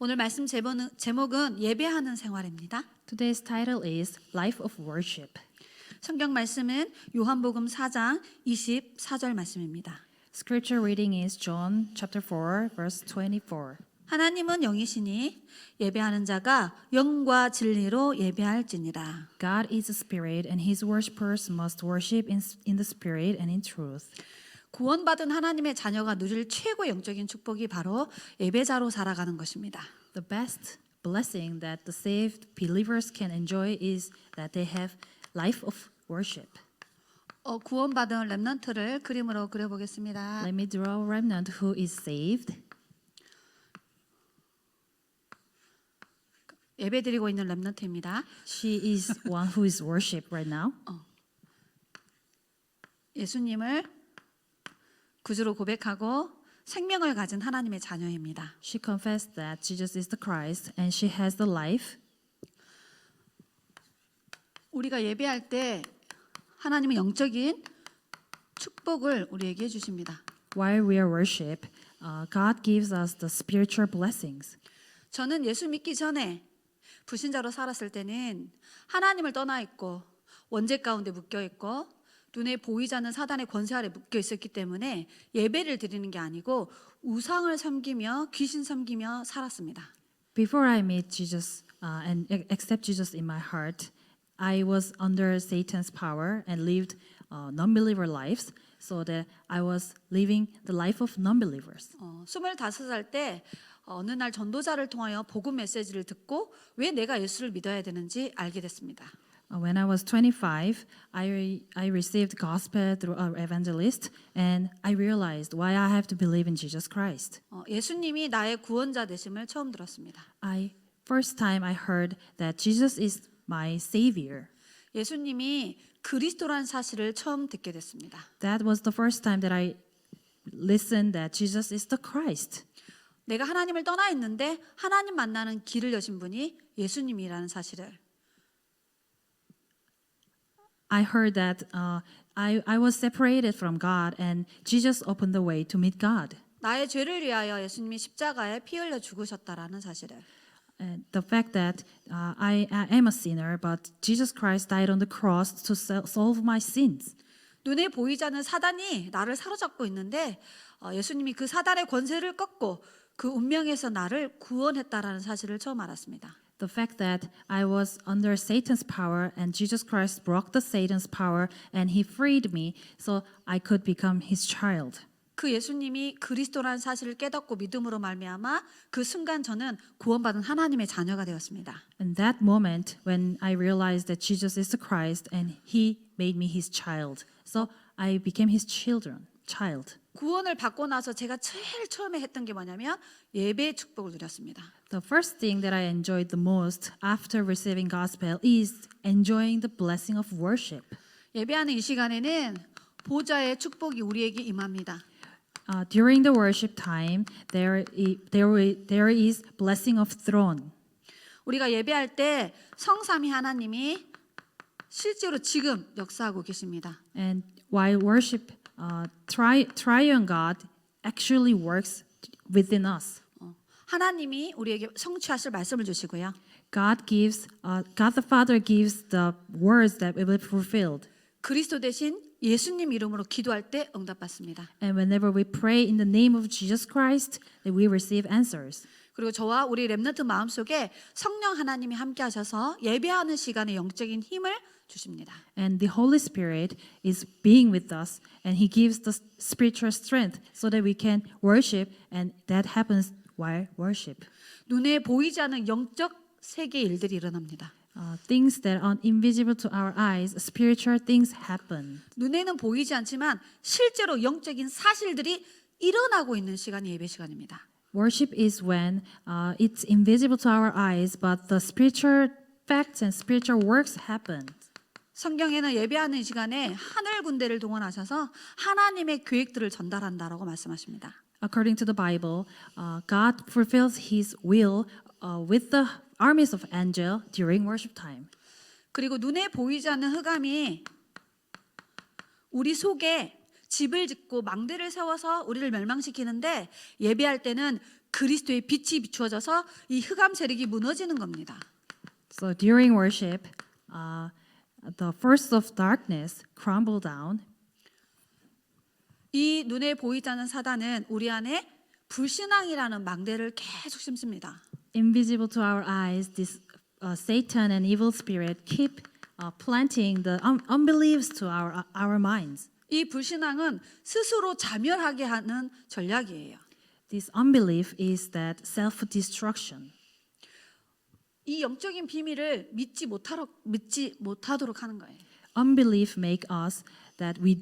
오늘 말씀 제목은 예배하는 생활입니다. Today's title is Life of Worship. 성경 말씀은 요한복음 4장 24절 말씀입니다. Scripture reading is John chapter 4 verse 24. 하나님은 영이시니 예배하는 자가 영과 진리로 예배할지니라. God is a spirit and his worshippers must worship in the spirit and in truth. 구원받은 하나님의 자녀가 누릴 최고 영적인 축복이 바로 예배자로 살아가는 것입니다. The best blessing that the saved believers can enjoy is that they have life of worship. 구원받은 렘넌트를 그림으로 그려보겠습니다. Let me draw a remnant who is saved. 예배드리고 있는 렘넌트입니다. She is one who is worship right now. 예수님을 구주로 고백하고 생명을 가진 하나님의 자녀입니다. She confessed that Jesus is the Christ and she has the life. 우리가 예배할 때 하나님은 영적인 축복을 우리에게 주십니다. While we are worship, God gives us the spiritual blessings. 저는 예수 믿기 전에 불신자로 살았을 때는 하나님을 떠나 있고 원죄 가운데 묶여 있고 눈에 보이지 않는 사단의 권세 아래 묶여 있었기 때문에 예배를 드리는 게 아니고 우상을 섬기며 귀신 섬기며 살았습니다. Before I met Jesus and accept Jesus in my heart, I was under Satan's power and lived non-believer lives, so that I was living the life of non-believers. 25살 때 어느 날 전도자를 통하여 복음 메시지를 듣고 왜 내가 예수를 믿어야 되는지 알게 됐습니다. When I was 25, I received gospel through an evangelist, and I realized why I have to believe in Jesus Christ. 예수님이 나의 구원자 되심을 처음 들었습니다. First time I heard that Jesus is my savior. 예수님이 그리스도라는 사실을 처음 듣게 됐습니다. That was the first time that I listened that Jesus is the Christ. 내가 하나님을 떠나 있는데 하나님 만나는 길을 여신 분이 예수님이라는 사실을. I heard that I was separated from God and Jesus opened the way to meet God. 나의 죄를 위하여 예수님이 십자가에 피 흘려 죽으셨다라는 사실을. And the fact that I am a sinner, but Jesus Christ died on the cross to solve my sins. 눈에 보이지 않는 사단이 나를 사로잡고 있는데 예수님이 그 사단의 권세를 꺾고 그 운명에서 나를 구원했다라는 사실을 처음 알았습니다. The fact that I was under Satan's power and Jesus Christ broke the Satan's power and he freed me so I could become his child. 그 예수님이 그리스도라는 사실을 깨닫고 믿음으로 말미암아 그 순간 저는 구원받은 하나님의 자녀가 되었습니다. And that moment when I realized that Jesus is the Christ and he made me his child. So I became his child. 구원을 받고 나서 제가 제일 처음에 했던 게 뭐냐면 예배의 축복을 누렸습니다. The first thing that I enjoyed the most after receiving gospel is enjoying the blessing of worship. 예배하는 이 시간에는 보좌의 축복이 우리에게 임합니다. During the worship time, there is blessing of throne. 우리가 예배할 때 성삼위 하나님이 실제로 지금 역사하고 계십니다. And while worship, triune God actually works within us. 하나님이 우리에게 성취하실 말씀을 주시고요. God the Father gives the words that will be fulfilled. 그리스도 대신 예수님 이름으로 기도할 때 응답받습니다. And whenever we pray in the name of Jesus Christ, that we receive answers. 그리고 저와 우리 렘넌트 마음속에 성령 하나님이 함께 하셔서 예배하는 시간에 영적인 힘을 주십니다. And the Holy Spirit is being with us and he gives the spiritual strength so that we can worship and that happens while worship. 눈에 보이지 않는 영적 세계의 일들이 일어납니다. Things that are invisible to our eyes, spiritual things happen. 눈에는 보이지 않지만 실제로 영적인 사실들이 일어나고 있는 시간이 예배 시간입니다. Worship is when it's invisible to our eyes, but the spiritual facts and spiritual works happen. 성경에는 예배하는 시간에 하늘 군대를 동원하셔서 하나님의 계획들을 전달한다라고 말씀하십니다. According to the Bible, God fulfills His will with the armies of angels during worship time. 그리고 눈에 보이지 않는 흑암이 우리 속에 집을 짓고 망대를 세워서 우리를 멸망시키는데 예배할 때는 그리스도의 빛이 비추어져서 이 흑암 세력이 무너지는 겁니다. So during worship, the first of darkness crumble down. 이 눈에 보이지 않는 사단은 우리 안에 불신앙이라는 망대를 계속 심습니다. Invisible to our eyes, this Satan and evil spirit keep planting the unbeliefs to our minds. 이 불신앙은 스스로 자멸하게 하는 전략이에요. This unbelief is that self-destruction. 이 영적인 비밀을 믿지 못하도록 하는 거예요. Unbelief make us that we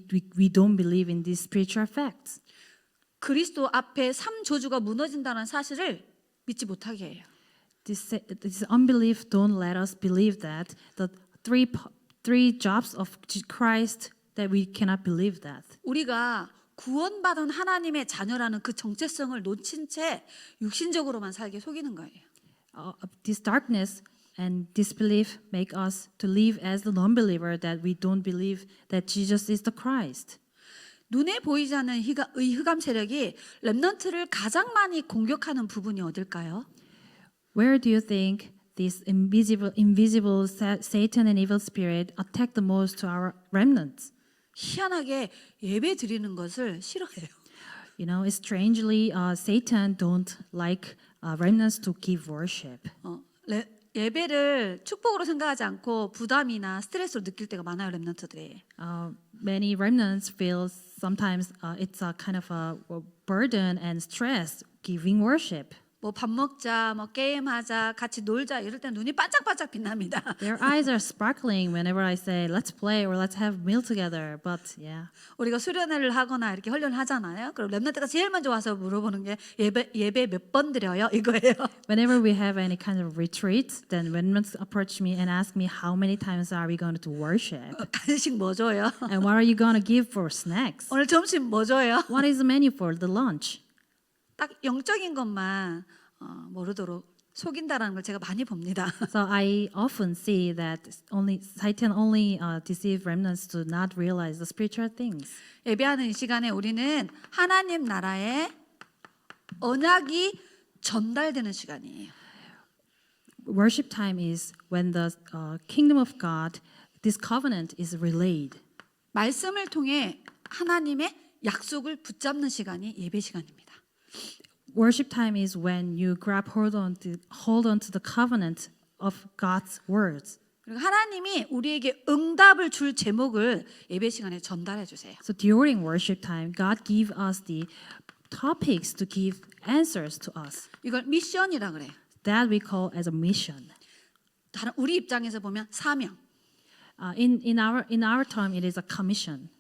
don't believe in these spiritual facts. 그리스도 앞에 3저주가 무너진다는 사실을 믿지 못하게 해요. This unbelief don't let us believe that the three jobs of Christ that we cannot believe that. 우리가 구원받은 하나님의 자녀라는 그 정체성을 놓친 채 육신적으로만 살게 속이는 거예요. This darkness and disbelief make us to live as the non-believer that we don't believe that Jesus is the Christ. 눈에 보이지 않는 이 흑암 세력이 렘넌트를 가장 많이 공격하는 부분이 어딜까요? Where do you think this invisible Satan and evil spirit attack the most to our remnants? 희한하게 예배 드리는 것을 싫어해요. You know, strangely, Satan don't like remnants to give worship. 예배를 축복으로 생각하지 않고 부담이나 스트레스로 느낄 때가 많아요, 렘넌트들이. Many remnants feel sometimes it's a kind of a burden and stress giving worship. 뭐 밥 먹자, 뭐 게임하자, 같이 놀자 이럴 때 눈이 반짝반짝 빛납니다. Their eyes are sparkling whenever I say let's play or let's have meal together. But yeah. 우리가 수련회를 하거나 이렇게 훈련을 하잖아요. 그럼 렘넌트가 제일 먼저 와서 물어보는 게 예배 몇 번 드려요? 이거예요. Whenever we have any kind of retreat, then remnants approach me and ask me how many times are we going to worship 간식 뭐 줘요? and what are you going to give for snacks? 오늘 점심 뭐 줘요? What is the menu for the lunch? 딱 영적인 것만 모르도록 속인다라는 걸 제가 많이 봅니다. So I often see that Satan only deceive remnants to not realize the spiritual things. 예배하는 이 시간에 우리는 하나님 나라의 언약이 전달되는 시간이에요. Worship time is when the kingdom of God, this covenant is relayed. 말씀을 통해 하나님의 약속을 붙잡는 시간이 예배 시간입니다. Worship time is when you hold on to the covenant of God's words. 그리고 하나님이 우리에게 응답을 줄 제목을 예배 시간에 전달해 주세요. So during worship time, God give us the topics to give answers to us. 이걸 미션이라 그래요. That we call as a mission. 다른 우리 입장에서 보면 사명. In our time, it is a commission.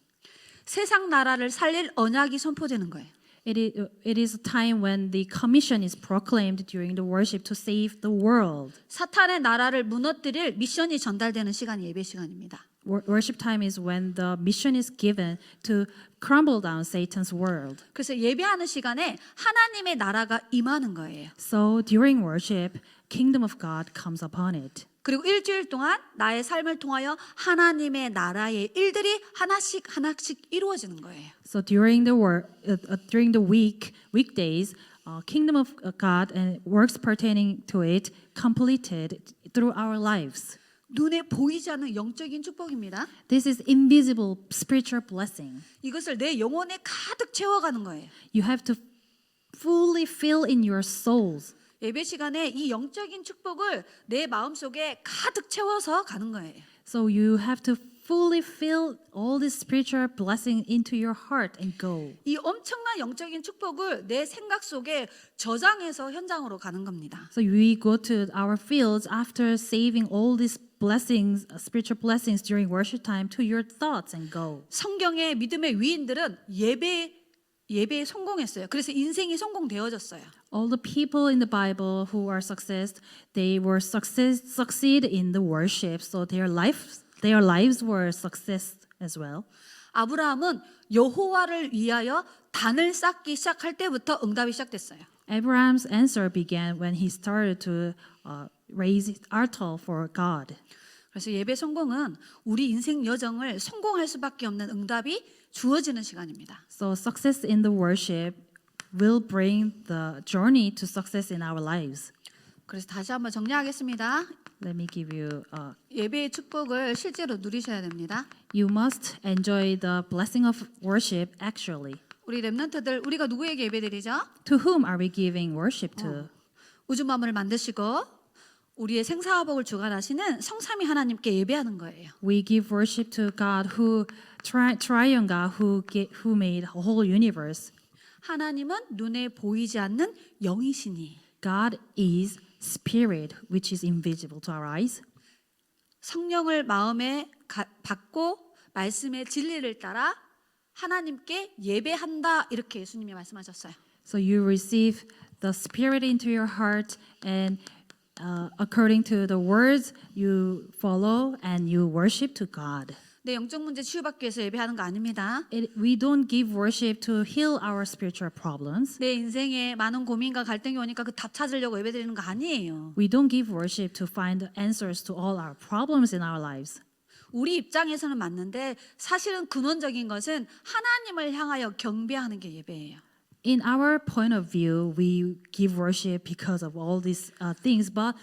세상 나라를 살릴 언약이 선포되는 거예요. It is a time when the commission is proclaimed during the worship to save the world. 사탄의 나라를 무너뜨릴 미션이 전달되는 시간이 예배 시간입니다. Worship time is when the mission is given to crumble down Satan's world. 그래서 예배하는 시간에 하나님의 나라가 임하는 거예요. So during worship, kingdom of God comes upon it. 그리고 일주일 동안 나의 삶을 통하여 하나님의 나라의 일들이 하나씩 이루어지는 거예요. So during the weekdays, kingdom of God and works pertaining to it completed through our lives. 눈에 보이지 않는 영적인 축복입니다. This is invisible spiritual blessing. 이것을 내 영혼에 가득 채워가는 거예요. You have to fully fill in your souls. 예배 시간에 이 영적인 축복을 내 마음속에 가득 채워서 가는 거예요. So you have to fully fill all this spiritual blessing into your heart and go. 이 엄청난 영적인 축복을 내 생각 속에 저장해서 현장으로 가는 겁니다. So we go to our fields after saving all these blessings, spiritual blessings during worship time to your thoughts and go. 성경의 믿음의 위인들은 예배에 성공했어요. 그래서 인생이 성공되어졌어요. All the people in the Bible who are they were succeed in the worship. So their lives were success as well. 아브라함은 여호와를 위하여 단을 쌓기 시작할 때부터 응답이 시작됐어요. Abraham's answer began when he started to raise altar for God. 그래서 예배 성공은 우리 인생 여정을 성공할 수밖에 없는 응답이 주어지는 시간입니다. So success in the worship will bring the journey to success in our lives. 그래서 다시 한번 정리하겠습니다. Let me give you 예배의 축복을 실제로 누리셔야 됩니다. you must enjoy the blessing of worship actually. 우리 렘넌트들 우리가 누구에게 예배드리죠? To whom are we giving worship to? 우주 만물을 만드시고 우리의 생사화복을 주관하시는 성삼위 하나님께 예배하는 거예요. We give worship to God who triune God who made a whole universe. 하나님은 눈에 보이지 않는 영이시니 God is spirit which is invisible to our eyes. 성령을 마음에 받고 말씀의 진리를 따라 하나님께 예배한다 이렇게 예수님이 말씀하셨어요. So you receive the spirit into your heart and according to the words you follow and you worship to God. 내 영적 문제 치유받기 위해서 예배하는 거 아닙니다. We don't give worship to heal our spiritual problems. 내 인생에 많은 고민과 갈등이 오니까 그 답 찾으려고 예배드리는 거 아니에요. We don't give worship to find answers to all our problems in our lives. 우리 입장에서는 맞는데 사실은 근원적인 것은 하나님을 향하여 경배하는 게 예배예요. In our point of view, we give worship because of all these things, but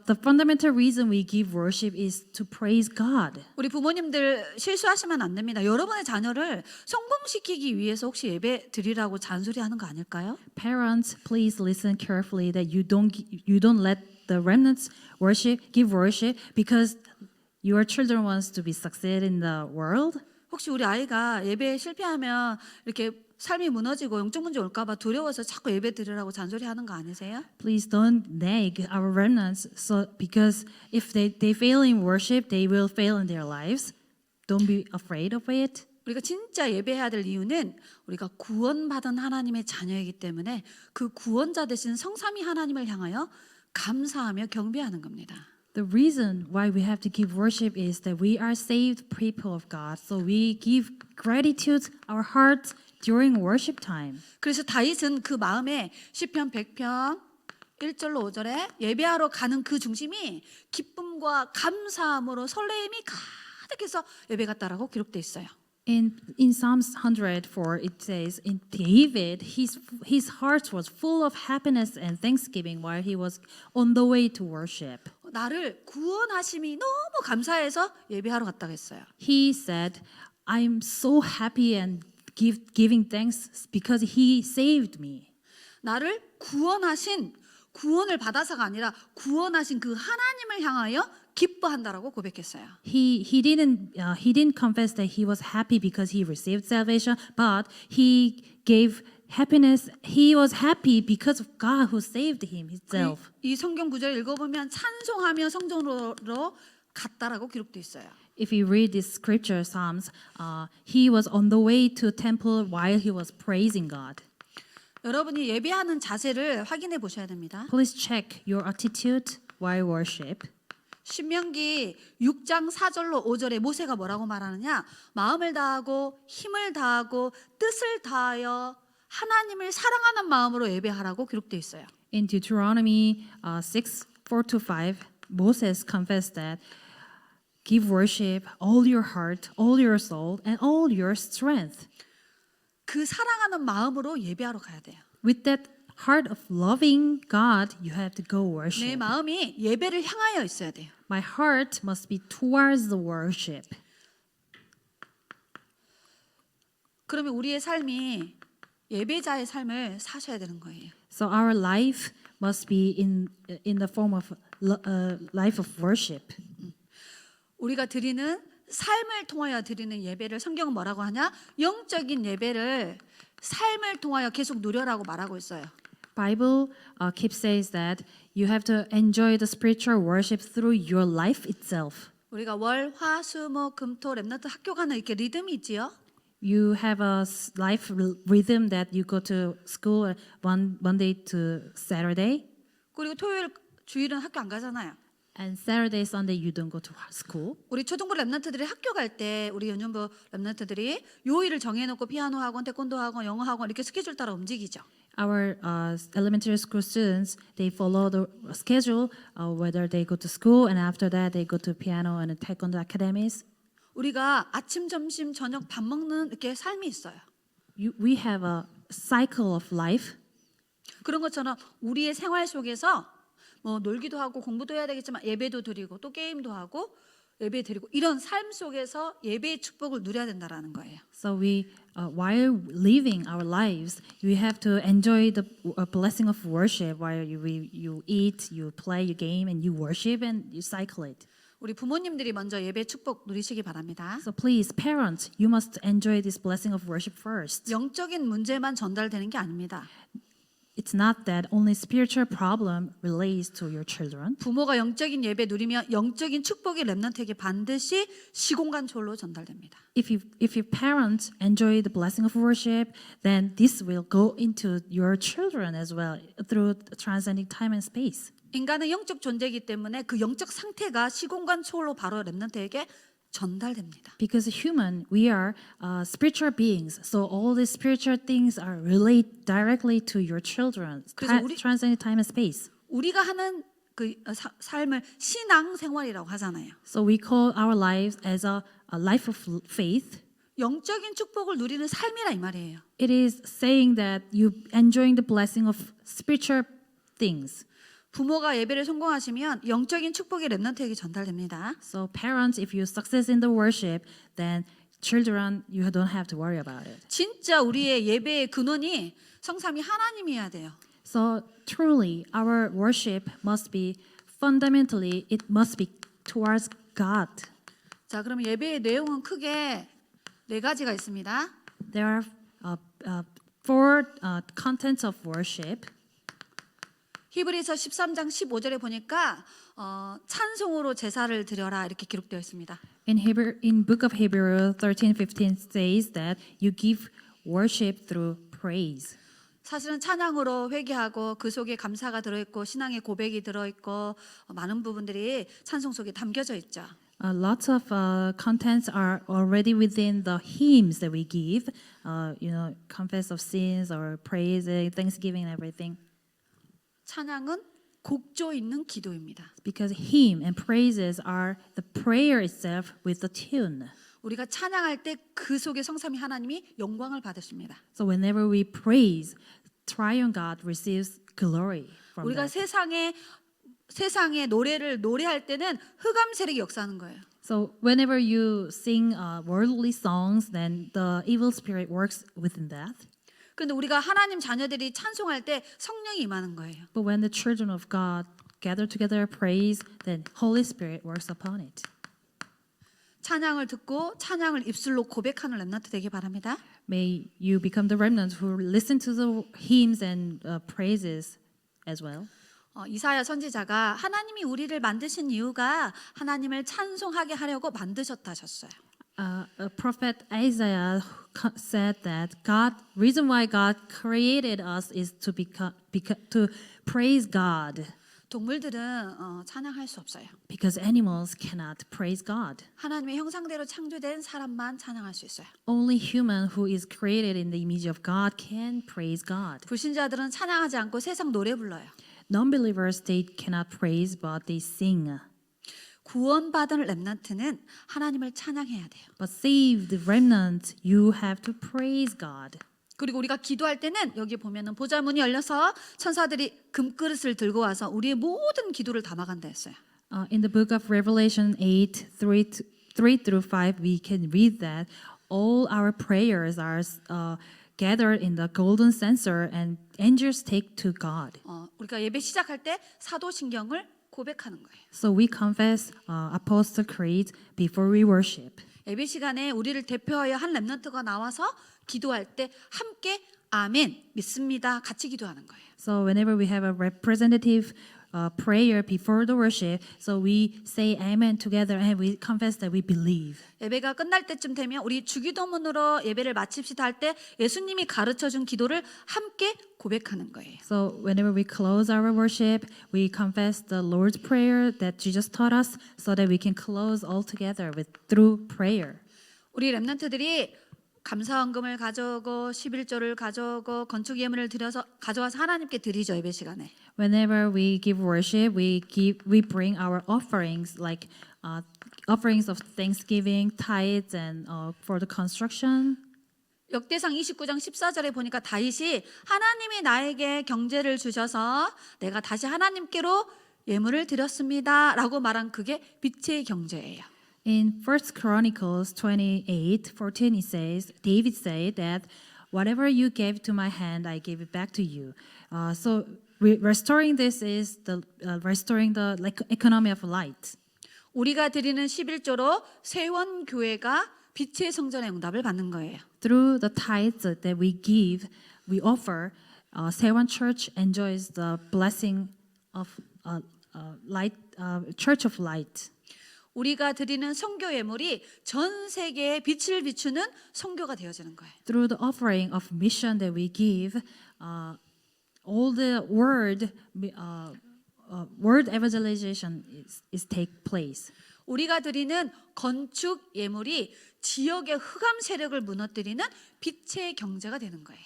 the fundamental reason we give worship is to praise God. 우리 부모님들 실수하시면 안 됩니다. 여러분의 자녀를 성공시키기 위해서 혹시 예배 드리라고 잔소리하는 거 아닐까요? Parents, please listen carefully that you don't let the remnants give worship because your children wants to be succeed in the world. 혹시 우리 아이가 예배에 실패하면 이렇게 삶이 무너지고 영적 문제 올까 봐 두려워서 자꾸 예배 드리라고 잔소리하는 거 아니세요? Please don't nag our remnants because if they fail in worship, they will fail in their lives. Don't be afraid of it. 우리가 진짜 예배해야 될 이유는 우리가 구원받은 하나님의 자녀이기 때문에 그 구원자 되신 성삼위 하나님을 향하여 감사하며 경배하는 겁니다. The reason why we have to give worship is that we are saved people of God. So we give gratitude our hearts during worship time. 그래서 다윗은 그 마음에 시편 100편 1절로 5절에 예배하러 가는 그 중심이 기쁨과 감사함으로 설레임이 가득해서 예배 갔다라고 기록돼 있어요. In Psalms 104, it says, in David, his heart was full of happiness and thanksgiving while he was on the way to worship. 나를 구원하심이 너무 감사해서 예배하러 갔다고 했어요. He said, I'm so happy and giving thanks because he saved me. 나를 구원하신 구원을 받아서가 아니라 구원하신 그 하나님을 향하여 기뻐한다라고 고백했어요. He didn't confess that he was happy because he received salvation, but he gave happiness. He was happy because of God who saved him himself. 이 성경 구절을 읽어보면 찬송하며 성전으로 갔다라고 기록돼 있어요. If you read this scripture, Psalms, he was on the way to temple while he was praising God. 여러분이 예배하는 자세를 확인해 보셔야 됩니다. Please check your attitude while worship. 신명기 6장 4절로 5절에 모세가 뭐라고 말하느냐? 마음을 다하고 힘을 다하고 뜻을 다하여 하나님을 사랑하는 마음으로 예배하라고 기록돼 있어요. In Deuteronomy 6:4-5, Moses confessed that give worship all your heart, all your soul, and all your strength. 그 사랑하는 마음으로 예배하러 가야 돼요. With that heart of loving God, you have to go 내 worship. 마음이 예배를 향하여 있어야 돼요. My heart must be towards the worship. 그러면 우리의 삶이 예배자의 삶을 사셔야 되는 거예요. So our life must be in the form of life of worship. 우리가 드리는 삶을 통하여 드리는 예배를 성경은 뭐라고 하냐? 영적인 예배를 삶을 통하여 계속 누려라고 말하고 있어요. Bible keeps says that you have to enjoy the spiritual worship through your life itself. 우리가 월, 화, 수, 목, 금, 토, 렘넌트 학교 가는 이렇게 리듬이 있지요. You have a life rhythm that you go to school Monday to Saturday, 그리고 토요일, 주일은 학교 안 가잖아요. and Saturday, Sunday you don't go to school. 우리 초등부 렘넌트들이 학교 갈 때 우리 연년부 렘넌트들이 요일을 정해놓고 피아노 학원, 태권도 학원, 영어 학원 이렇게 스케줄 따라 움직이죠. Our elementary school students, they follow the schedule whether they go to school and after that they go to piano and taekwondo academies. 우리가 아침, 점심, 저녁 밥 먹는 이렇게 삶이 있어요. We have cycle of life. 그런 것처럼 우리의 생활 속에서 뭐 놀기도 하고 공부도 해야 되겠지만 예배도 드리고 또 게임도 하고 예배 드리고 이런 삶 속에서 예배의 축복을 누려야 된다라는 거예요. So while living our lives, you have to enjoy the blessing of worship while you eat, you play, you game, and you worship and you cycle it. 우리 부모님들이 먼저 예배 축복 누리시기 바랍니다. So please, parents, you must enjoy this blessing of worship first. 영적인 문제만 전달되는 게 아닙니다. It's not that only spiritual problem relates to your children. 부모가 영적인 예배 누리면 영적인 축복이 렘넌트에게 반드시 시공간 초월로 전달됩니다. If your parents enjoy the blessing of worship, then this will go into your children as well through transcending time and space. 인간은 영적 존재이기 때문에 그 영적 상태가 시공간 초월로 바로 렘넌트에게 전달됩니다. Because human, we are spiritual beings, so all these spiritual things are relate directly to your children, 그래서 우리- transcending time and space. 우리가 하는 그 삶을 신앙 생활이라고 하잖아요. So we call our lives as a life of faith. 영적인 축복을 누리는 삶이라 이 말이에요. It is saying that you enjoying the blessing of spiritual things. 부모가 예배를 성공하시면 영적인 축복이 렘넌트에게 전달됩니다. So parents, if you success in the worship, then children, you don't have to worry about it. 진짜 우리의 예배의 근원이 성삼위 하나님이어야 돼요. So truly, our worship must be fundamentally, it must be towards God. 자, 그럼 예배의 내용은 크게 네 가지가 있습니다. There are four contents of worship. 히브리서 13장 15절에 보니까 찬송으로 제사를 드려라 이렇게 기록되어 있습니다. In Book of Hebrew 13:15 says that you give worship through praise. 사실은 찬양으로 회개하고 그 속에 감사가 들어있고 신앙의 고백이 들어있고 많은 부분들이 찬송 속에 담겨져 있죠. Lots of contents are already within the hymns that we give. Confess of sins or praise, thanksgiving, and everything. 찬양은 곡조 있는 기도입니다. Because hymn and praises are the prayer itself with the tune. 우리가 찬양할 때 그 속에 성삼위 하나님이 영광을 받으십니다. So whenever we praise, Triune God receives glory from 우리가 that. 세상의 노래를 노래할 때는 흑암 세력이 역사하는 거예요. So whenever you sing worldly songs, then the evil spirit works within that. 그런데 우리가 하나님 자녀들이 찬송할 때 성령이 임하는 거예요. But when the children of God gather together praise, then Holy Spirit works upon it. 찬양을 듣고 찬양을 입술로 고백하는 렘넌트 되기 바랍니다. May you become the remnant who listen to the hymns and praises as well. 이사야 선지자가 하나님이 우리를 만드신 이유가 하나님을 찬송하게 하려고 만드셨다 하셨어요. Prophet Isaiah said that reason why God created us is to praise God. 동물들은 찬양할 수 없어요. Because animals cannot praise God. 하나님의 형상대로 창조된 사람만 찬양할 수 있어요. Only human who is created in the image of God can praise God. 불신자들은 찬양하지 않고 세상 노래 불러요. Non-believers, they cannot praise, but they sing. 구원받은 렘넌트는 하나님을 찬양해야 돼요. But saved remnant, you have to praise God. 그리고 우리가 기도할 때는 여기 보면은 보좌문이 열려서 천사들이 금그릇을 들고 와서 우리의 모든 기도를 담아간다 했어요. In the book of Revelation 8:3-5, we can read that all our prayers are gathered in the golden censer and angels take to God. 우리가 예배 시작할 때 사도신경을 고백하는 거예요. So we confess Apostle Creed before we worship. 예배 시간에 우리를 대표하여 한 렘넌트가 나와서 기도할 때 함께 아멘 믿습니다 같이 기도하는 거예요. So whenever we have a representative prayer before the worship, so we say amen together and we confess that we believe. 예배가 끝날 때쯤 되면 우리 주기도문으로 예배를 마칩시다 할 때 예수님이 가르쳐준 기도를 함께 고백하는 거예요. So whenever we close our worship, we confess the Lord's prayer that Jesus taught us, so that we can close all together through prayer. 우리 렘넌트들이 감사원금을 가져오고 11조를 가져오고 건축 예물을 가져와서 하나님께 드리죠 예배 시간에. Whenever we give worship, we bring our offerings like offerings of thanksgiving, tithes, and for the construction. 역대상 29장 14절에 보니까 다윗이 하나님이 나에게 경제를 주셔서 내가 다시 하나님께로 예물을 드렸습니다라고 말한 그게 빛의 경제예요. In 1 Chronicles 28:14 it says, David said that whatever you gave to my hand, I gave it back to you. So restoring this is the restoring the economy of light. 우리가 드리는 11조로 세원 교회가 빛의 성전의 응답을 받는 거예요. Through the tithes that we give, we offer, Sewan Church enjoys the blessing of light, Church of Light. 우리가 드리는 선교 예물이 전 세계에 빛을 비추는 선교가 되어지는 거예요. Through the offering of mission that we give, all the word evangelization is take place. 우리가 드리는 건축 예물이 지역의 흑암 세력을 무너뜨리는 빛의 경제가 되는 거예요.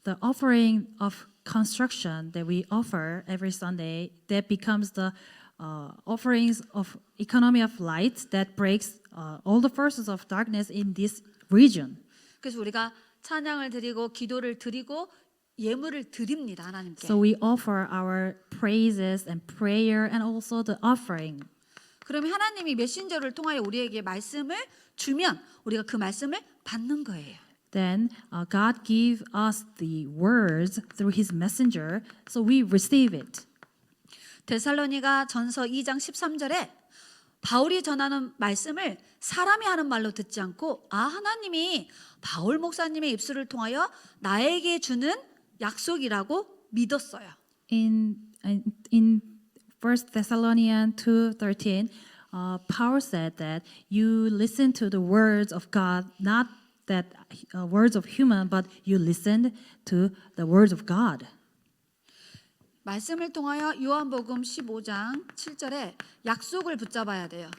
The offering of construction that we offer every Sunday, that becomes the offerings of economy of light that breaks all the forces of darkness in this region. 그래서 우리가 찬양을 드리고 기도를 드리고 예물을 드립니다, 하나님께. So we offer our praises and prayer and also the offering. 그러면 하나님이 메신저를 통하여 우리에게 말씀을 주면 우리가 그 말씀을 받는 거예요. Then God give us the words through His messenger, so we receive it. 데살로니가 전서 2장 13절에 바울이 전하는 말씀을 사람이 하는 말로 듣지 않고 하나님이 바울 목사님의 입술을 통하여 나에게 주는 약속이라고 믿었어요. In 1 Thessalonians 2:13, Paul said that you listen to the words of God, not that words of human, but you listened to the words of God. 말씀을 통하여 요한복음 15장 7절에 약속을 붙잡아야 돼요.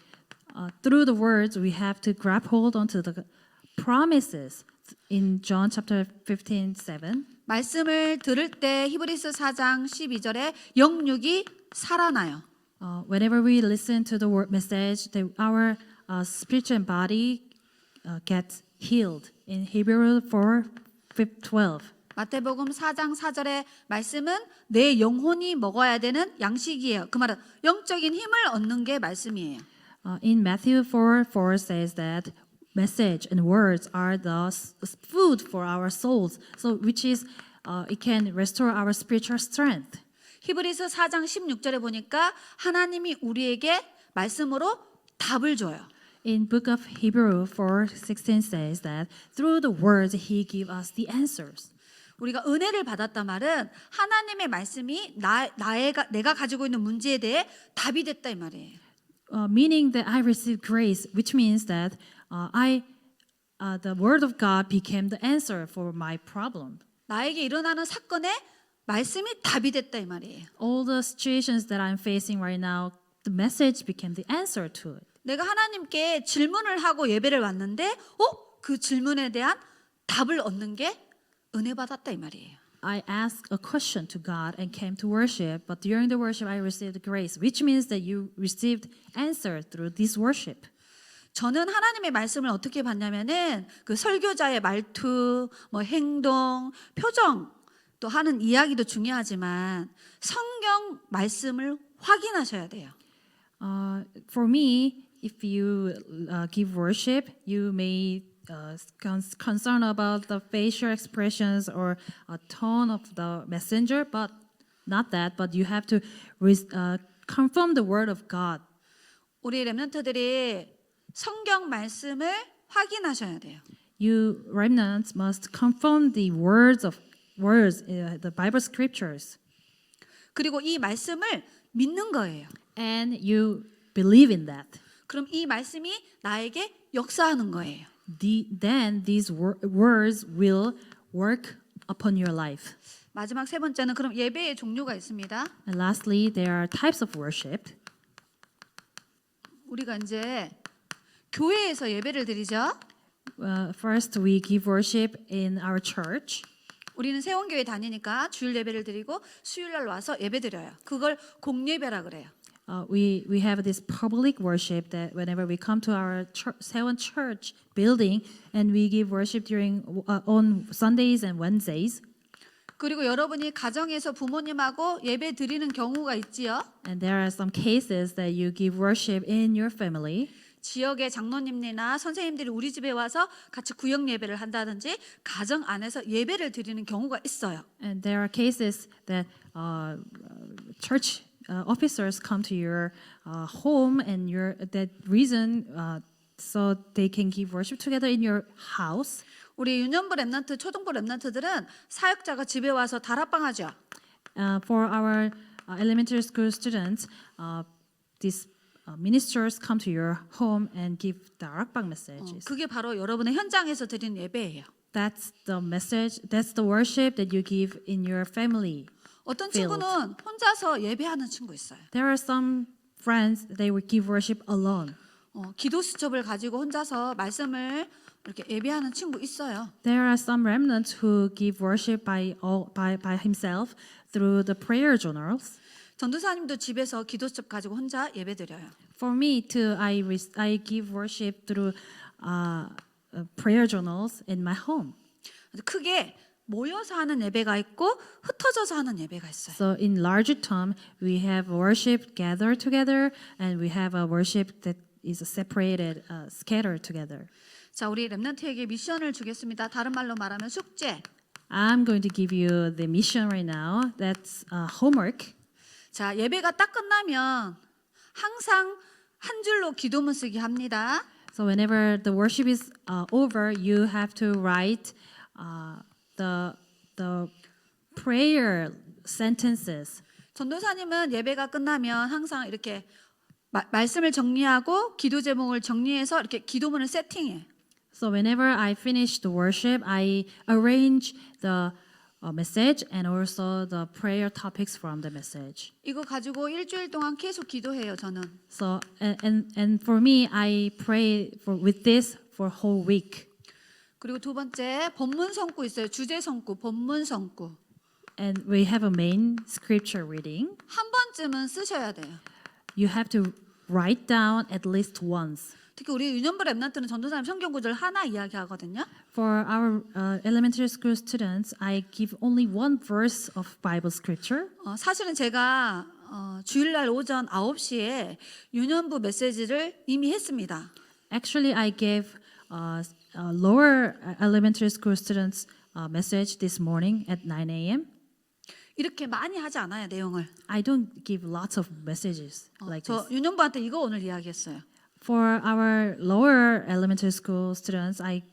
Through the words, we have to grab hold onto the promises in John chapter 15:7. 말씀을 들을 때 히브리서 4장 12절에 영육이 살아나요. Whenever we listen to the word message, our spiritual body gets healed. In Hebrew 4:12. 마태복음 4장 4절의 말씀은 내 영혼이 먹어야 되는 양식이에요. 그 말은 영적인 힘을 얻는 게 말씀이에요. In Matthew 4:4 says that message and words are the food for our souls. So which is it can restore our spiritual strength. 히브리서 4장 16절에 보니까 하나님이 우리에게 말씀으로 답을 줘요. In book of Hebrew 4:16 says that through the words he give us the answers. 우리가 은혜를 받았단 말은 하나님의 말씀이 내가 가지고 있는 문제에 대해 답이 됐다 이 말이에요. Meaning that I received grace, which means that the word of God became the answer for my problem. 나에게 일어나는 사건에 말씀이 답이 됐다 이 말이에요. All the situations that I'm facing right now, the message became the answer to it. 내가 하나님께 질문을 하고 예배를 왔는데 그 질문에 대한 답을 얻는 게 은혜 받았다 이 말이에요. I asked a question to God and came to worship, but during the worship I received grace, which means that you received answer through this worship. 저는 하나님의 말씀을 어떻게 받냐면은 그 설교자의 말투, 뭐 행동, 표정 또 하는 이야기도 중요하지만 성경 말씀을 확인하셔야 돼요. For me, if you give worship, you may concern about the facial expressions or a tone of the messenger, but not that. But you have to confirm the word of God. 우리 렘넌트들이 성경 말씀을 확인하셔야 돼요. You remnants must confirm the words, the Bible scriptures, 그리고 이 말씀을 믿는 거예요. and you believe in that. 그럼 이 말씀이 나에게 역사하는 거예요. Then these words will work upon your life. 마지막 세 번째는 그럼 예배의 종류가 있습니다. And lastly, there are types of worship. 우리가 이제 교회에서 예배를 드리죠. First, we give worship in our church. 우리는 세원교회 다니니까 주일 예배를 드리고 수요일 날 와서 예배 드려요. 그걸 공예배라 그래요. we have this public worship that whenever we come to our Seon Church building and we give worship during on Sundays and Wednesdays. 그리고 여러분이 가정에서 부모님하고 예배 드리는 경우가 있지요. And there are some cases that you give worship in your family. 지역의 장로님이나 선생님들이 우리 집에 와서 같이 구역 예배를 한다든지 가정 안에서 예배를 드리는 경우가 있어요. And there are cases that church officers come to your home and that reason so they can give worship together in your house. 우리 유년부 랩런트, 초등부 랩런트들은 사역자가 집에 와서 다락방하죠. For our elementary school students, these ministers come to your home and give darakbang messages. 그게 바로 여러분의 현장에서 드리는 예배예요. That's the message. That's the worship that you give in your family. 어떤 field. 친구는 혼자서 예배하는 친구 있어요. There are some friends they will give worship alone. 기도 수첩을 가지고 혼자서 말씀을 이렇게 예배하는 친구 있어요. There are some remnants who give worship by himself through the prayer journals. 전도사님도 집에서 기도 수첩 가지고 혼자 예배드려요. For me too, I give worship through prayer journals in my home. 크게 모여서 하는 예배가 있고 흩어져서 하는 예배가 있어요. So in larger term, we have worship gathered together, and we have a worship that is separated, scattered together. 자, 우리 렘넌트에게 미션을 주겠습니다. 다른 말로 말하면 숙제. I'm going to give you the mission right now. That's homework. 자, 예배가 딱 끝나면 항상 한 줄로 기도문 쓰기 합니다. So whenever the worship is over, you have to write the prayer sentences. 전도사님은 예배가 끝나면 항상 이렇게 말씀을 정리하고 기도 제목을 정리해서 이렇게 기도문을 세팅해. So whenever I finish the worship, I arrange the message and also the prayer topics from the message. 이거 가지고 일주일 동안 계속 기도해요, 저는. So and for me, I pray with this for whole week. 그리고 두 번째 본문 성구 있어요. 주제 성구, 본문 성구. And we have a main scripture reading. 한 번쯤은 쓰셔야 돼요. You have to write down at least once. 특히 우리 유년부 랩런트는 전도사님 성경 구절 하나 이야기하거든요. For our elementary school students, I give only one verse of Bible scripture. 사실은 제가 주일날 오전 9시에 유년부 메시지를 이미 했습니다. Actually, I gave lower elementary school students a message this morning at 9 a.m. 이렇게 많이 하지 않아요, 내용을. I don't give lots of messages like 저 this. 유년부한테 이거 오늘 이야기했어요. For our lower elementary school students, I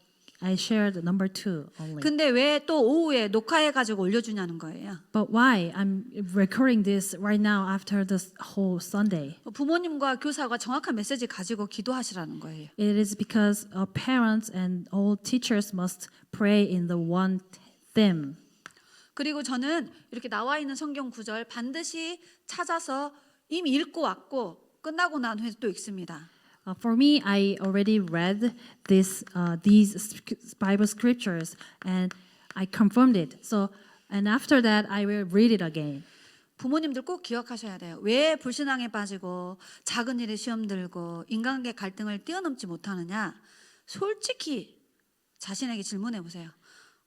shared number 2 only. 근데 왜 또 오후에 녹화해가지고 올려주냐는 거예요. But why I'm recording this right now after this whole Sunday? 부모님과 교사가 정확한 메시지 가지고 기도하시라는 거예요. It is because parents and all teachers must pray in the one theme. 그리고 저는 이렇게 나와 있는 성경 구절 반드시 찾아서 이미 읽고 왔고 끝나고 난 후에 또 읽습니다. For me, I already read these Bible scriptures and I confirmed it. So, and after that, I will read it again. 부모님들 꼭 기억하셔야 돼요. 왜 불신앙에 빠지고 작은 일에 시험 들고 인간관계 갈등을 뛰어넘지 못하느냐? 솔직히 자신에게 질문해 보세요.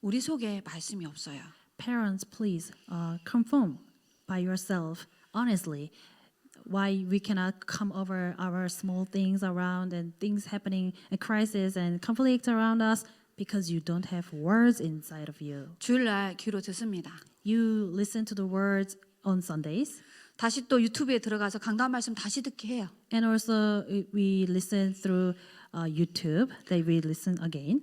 우리 속에 말씀이 없어요. Parents, please confirm by yourself honestly why we cannot come over our small things around and things happening, a crisis and conflict around us because you don't have words inside of you. 주일날 귀로 듣습니다. You listen to the words on Sundays. 다시 또 유튜브에 들어가서 강단 말씀 다시 듣게 해요. And also we listen through YouTube. They we listen again.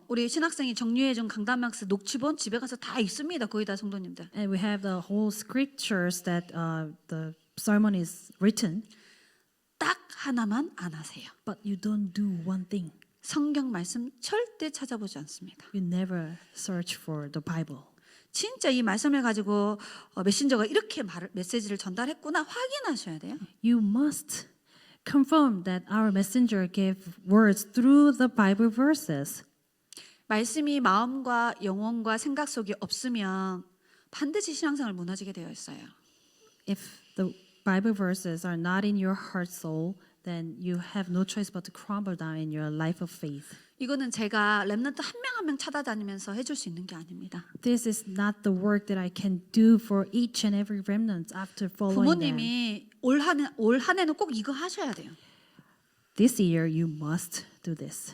우리 신학생이 정리해준 강단 말씀 녹취본 집에 가서 다 읽습니다. 거의 다 성도님들. And we have the whole scriptures that the sermon is written. 딱 하나만 안 하세요. But you don't do one thing. 성경 말씀 절대 찾아보지 않습니다. You never search for the Bible. 진짜 이 말씀을 가지고 메신저가 이렇게 메시지를 전달했구나 확인하셔야 돼요. You must confirm that our messenger gave words through the Bible verses. 말씀이 마음과 영혼과 생각 속에 없으면 반드시 신앙생활 무너지게 되어 있어요. If the Bible verses are not in your heart soul, then you have no choice but to crumble down in your life of faith. 이거는 제가 렘넌트 한 명 한 명 찾아다니면서 해줄 수 있는 게 아닙니다. This is not the work that I can do for each and every remnant after following them. 부모님이 올 한 해는 꼭 이거 하셔야 돼요. This year you must do this.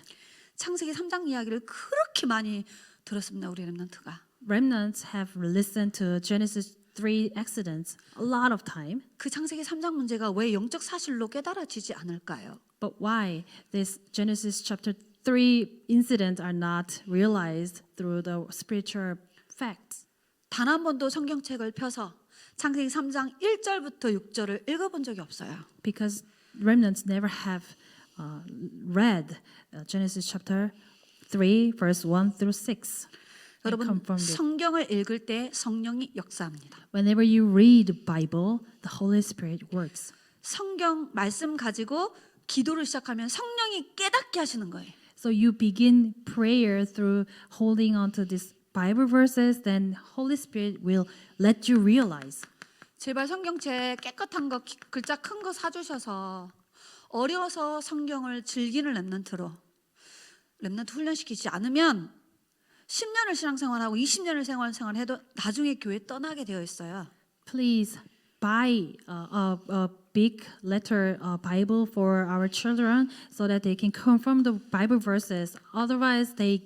창세기 3장 이야기를 그렇게 많이 들었습니다. 우리 렘넌트가. Remnants have listened to Genesis 3 accidents a lot of time. 그 창세기 3장 문제가 왜 영적 사실로 깨달아지지 않을까요? But why this Genesis chapter 3 incidents are not realized through the spiritual facts? 단 한 번도 성경책을 펴서 창세기 3장 1절부터 6절을 읽어본 적이 없어요. Because remnants never have read Genesis chapter 3 verse 1 through 6. and 여러분 confirmed it. 성경을 읽을 때 성령이 역사합니다. Whenever you read the Bible, the Holy Spirit works. 성경 말씀 가지고 기도를 시작하면 성령이 깨닫게 하시는 거예요. So you begin prayer through holding on to these Bible verses, then Holy Spirit will let you realize. 제발 성경책 깨끗한 거 글자 큰 거 사주셔서 어려서 성경을 즐기는 렘넌트 훈련시키지 않으면 10년을 신앙생활하고 20년을 생활해도 나중에 교회 떠나게 되어 있어요. Please buy a big letter Bible for our children so that they can confirm the Bible verses. Otherwise, they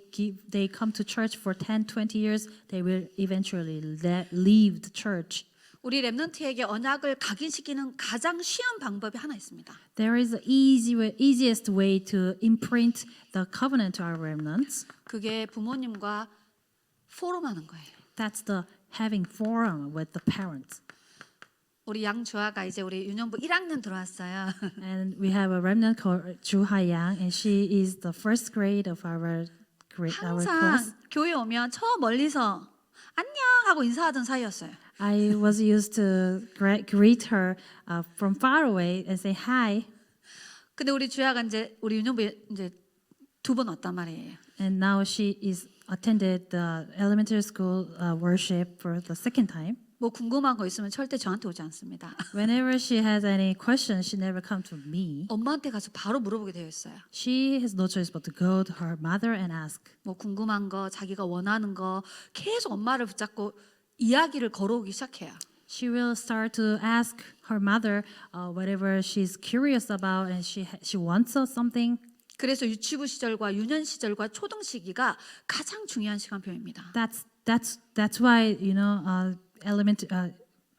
come to church for 10, 20 years. They will eventually leave the church. 우리 렘넌트에게 언약을 각인시키는 가장 쉬운 방법이 하나 있습니다. There is an easiest way to imprint the covenant to our remnants. 그게 부모님과 포럼하는 거예요. That's the having forum with the parents. 우리 양주아가 이제 우리 유년부 1학년 들어왔어요. And we have a remnant called Ju Ha-yang, and she is the first grade of our class. 항상 교회 오면 저 멀리서 안녕 하고 인사하던 사이였어요. I was used to greet her from far away and say hi. 근데 우리 주아가 이제 우리 유년부 이제 2번 왔단 말이에요. And now she is attended the elementary school worship for the second time. 뭐 궁금한 거 있으면 절대 저한테 오지 않습니다. Whenever she has any questions, she never comes to me. 엄마한테 가서 바로 물어보게 되어 있어요. She has no choice but to go to her mother and ask. 뭐 궁금한 거, 자기가 원하는 거 계속 엄마를 붙잡고 이야기를 걸어오기 시작해요. She will start to ask her mother whatever she's curious about, and she wants something. 그래서 유치부 시절과 유년 시절과 초등 시기가 가장 중요한 시간표입니다. That's why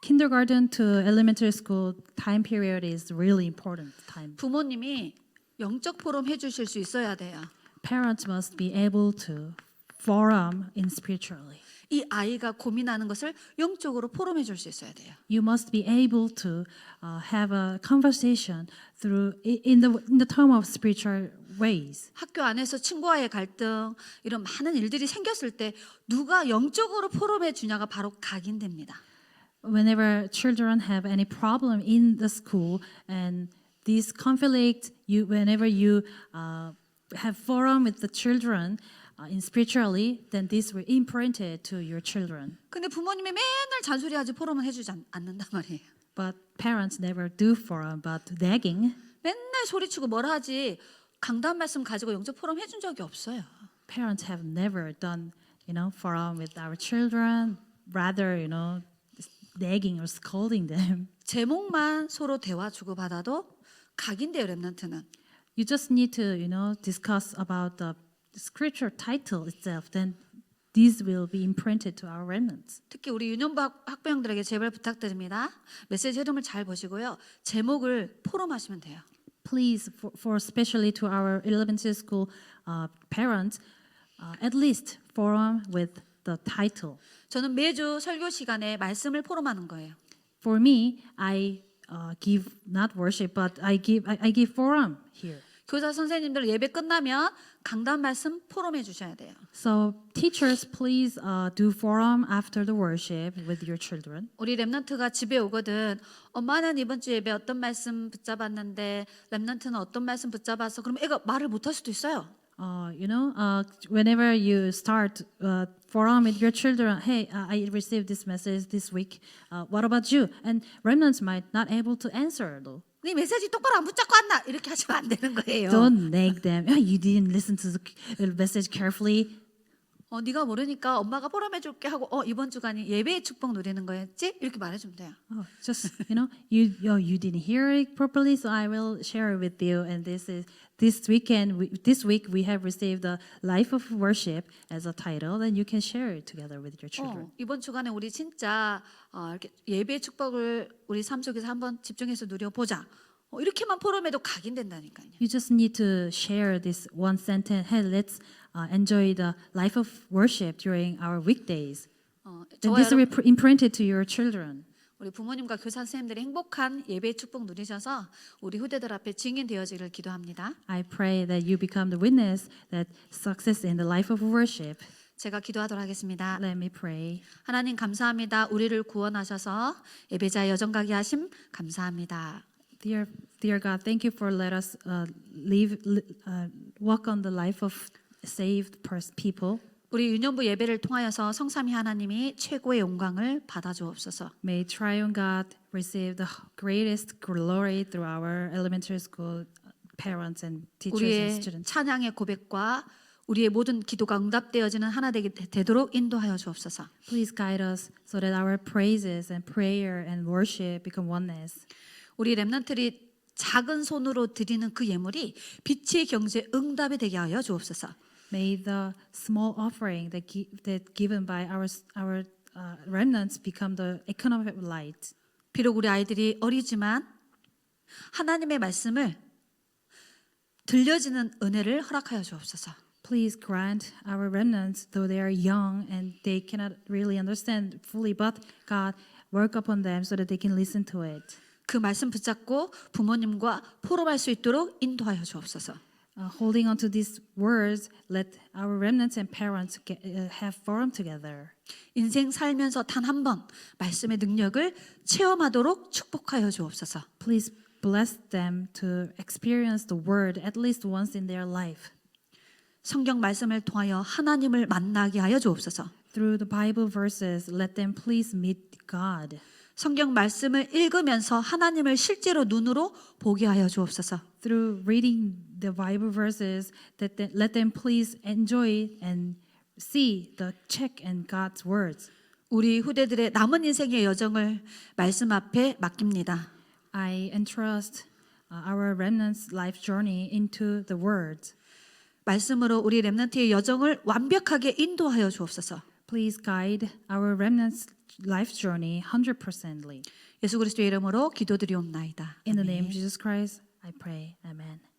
kindergarten to elementary school time period is really important time. 부모님이 영적 포럼 해주실 수 있어야 돼요. Parents must be able to forum in spiritually. 이 아이가 고민하는 것을 영적으로 포럼해 줄 수 있어야 돼요. You must be able to have a conversation through in the term of spiritual ways. 학교 안에서 친구와의 갈등 이런 많은 일들이 생겼을 때 누가 영적으로 포럼해 주냐가 바로 각인됩니다. Whenever children have any problem in the school and this conflict, whenever you have forum with the children in spiritually, then this will imprint it to your children. 근데 부모님이 맨날 잔소리하지 포럼은 해주지 않는단 말이에요. But parents never do forum, but nagging. 맨날 소리치고 뭘 하지 강단 말씀 가지고 영적 포럼 해준 적이 없어요. Parents have never done, forum with our children. Rather, nagging or scolding them. 제목만 서로 대화 주고 받아도 각인돼요 렘넌트는. You just need to, discuss about the scripture title itself. Then these will be imprinted to our remnants. 특히 우리 유년부 학부형들에게 제발 부탁드립니다. 메시지 흐름을 잘 보시고요. 제목을 포럼하시면 돼요. Please, for especially to our elementary school parents, at least forum with the title. 저는 매주 설교 시간에 말씀을 포럼하는 거예요. For me, I give not worship, but I give forum here. 교사 선생님들 예배 끝나면 강단 말씀 포럼해 주셔야 돼요. So teachers, please do forum after the worship with your children. 우리 렘넌트가 집에 오거든. 엄마는 이번 주 예배 어떤 말씀 붙잡았는데 렘넌트는 어떤 말씀 붙잡았어? 그럼 애가 말을 못 할 수도 있어요. whenever you start forum with your children, hey, I received this message this week. What about you? And remnants might not able to answer though. 네 메시지 똑바로 안 붙잡고 왔나? 이렇게 하시면 안 되는 거예요. Don't nag them. Oh, you didn't listen to the message carefully. 네가 모르니까 엄마가 포럼해 줄게 하고 이번 주간이 예배의 축복 누리는 거였지? 이렇게 말해주면 돼요. Oh, just you didn't hear it properly, so I will share it with you. And this week we have received the Life of Worship as a title, and you can share it together with your children. 이번 주간에 우리 진짜 이렇게 예배의 축복을 우리 삶 속에서 한번 집중해서 누려보자. 이렇게만 포럼해도 각인된다니까요. You just need to share this one sentence. Hey, let's enjoy the life of worship during our weekdays. And 저와 this will 여러분, be imprinted to your children. 우리 부모님과 교사 선생님들이 행복한 예배의 축복 누리셔서 우리 후대들 앞에 증인 되어지기를 기도합니다. I pray that you become the witness that success in the life of worship. 제가 기도하도록 하겠습니다. Let me pray. 하나님 감사합니다. 우리를 구원하셔서 예배자의 여정 가게 하심 감사합니다. Dear God, thank you for let us walk on the life of saved people. 우리 유년부 예배를 통하여서 성삼위 하나님이 최고의 영광을 받아 주옵소서. May Triune God receive the greatest glory through our elementary school parents and teachers and 우리의 students. 찬양의 고백과 우리의 모든 기도가 응답되어지는 하나 되도록 인도하여 주옵소서. Please guide us so that our praises and prayer and worship become oneness. 우리 렘넌트들이 작은 손으로 드리는 그 예물이 빛의 경제 응답이 되게 하여 주옵소서. May the small offering that given by our remnants become the economic light. 비록 우리 아이들이 어리지만 하나님의 말씀을 들려지는 은혜를 허락하여 주옵소서. Please grant our remnants, though they are young and they cannot really understand fully, but God, work upon them so that they can listen to it. 그 말씀 붙잡고 부모님과 포럼할 수 있도록 인도하여 주옵소서. Holding on to these words, let our remnants and parents have forum together. 인생 살면서 단 한 번 말씀의 능력을 체험하도록 축복하여 주옵소서. Please bless them to experience the word at least once in their life. 성경 말씀을 통하여 하나님을 만나게 하여 주옵소서. Through the Bible verses, let them please meet God. 성경 말씀을 읽으면서 하나님을 실제로 눈으로 보게 하여 주옵소서. Through reading the Bible verses, let them please enjoy and see the check in God's words. 우리 후대들의 남은 인생의 여정을 말씀 앞에 맡깁니다. I entrust our remnants' life journey into the words. 말씀으로 우리 렘넌트의 여정을 완벽하게 인도하여 주옵소서. Please guide our remnants' life journey 100%ly. 예수 그리스도의 이름으로 기도드리옵나이다. In the name 아멘. of Jesus Christ, I pray. Amen.